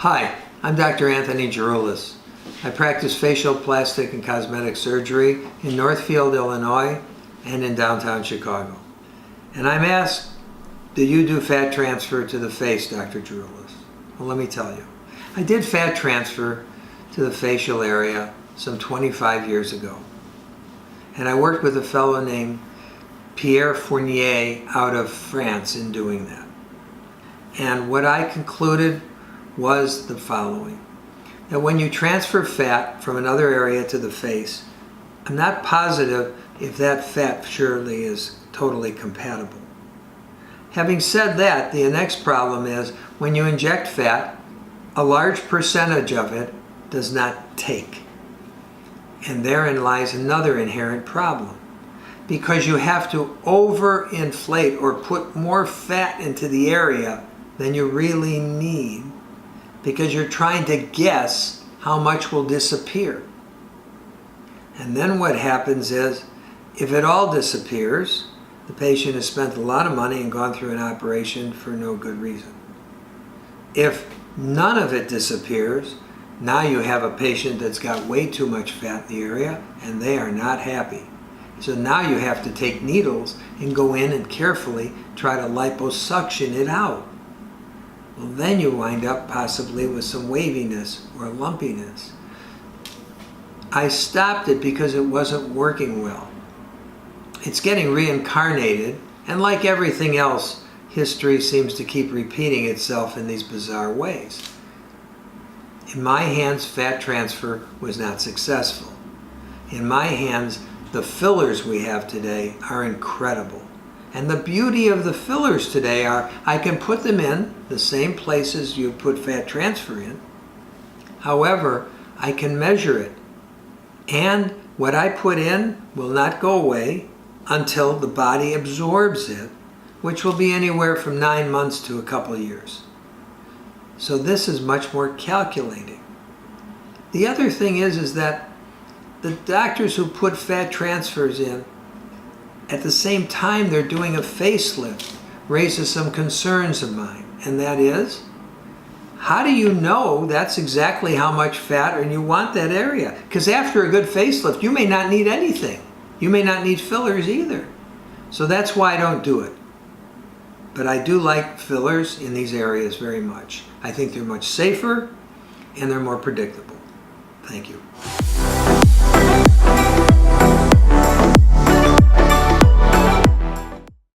Hi, I'm Dr. Anthony Geroulis. I practice facial plastic and cosmetic surgery in Northfield, Illinois and in downtown Chicago. And I'm asked, do you do fat transfer to the face, Dr. Geroulis? Well, let me tell you. I did fat transfer to the facial area some 25 years ago. And I worked with a fellow named Pierre Fournier out of France in doing that. And what I concluded was the following: that when you transfer fat from another area to the face, I'm not positive if that fat surely is totally compatible. Having said that, the next problem is when you inject fat, a large percentage of it does not take. And therein lies another inherent problem. Because you have to overinflate or put more fat into the area than you really need, because you're trying to guess how much will disappear. And then what happens is, if it all disappears, the patient has spent a lot of money and gone through an operation for no good reason. If none of it disappears, now you have a patient that's got way too much fat in the area and they are not happy. So now you have to take needles and go in and carefully try to liposuction it out. Well, then you wind up possibly with some waviness or lumpiness. I stopped it because it wasn't working well. It's getting reincarnated, and like everything else, history seems to keep repeating itself in these bizarre ways. In my hands, fat transfer was not successful. In my hands, the fillers we have today are incredible. And the beauty of the fillers today are I can put them in the same places you put fat transfer in. However, I can measure it. And what I put in will not go away until the body absorbs it, which will be anywhere from 9 months to a couple of years. So this is much more calculating. The other thing is that the doctors who put fat transfers in, at the same time they're doing a facelift, raises some concerns of mine. And that is, how do you know that's exactly how much fat and you want that area? Because after a good facelift, you may not need anything. You may not need fillers either. So that's why I don't do it. But I do like fillers in these areas very much. I think they're much safer and they're more predictable. Thank you.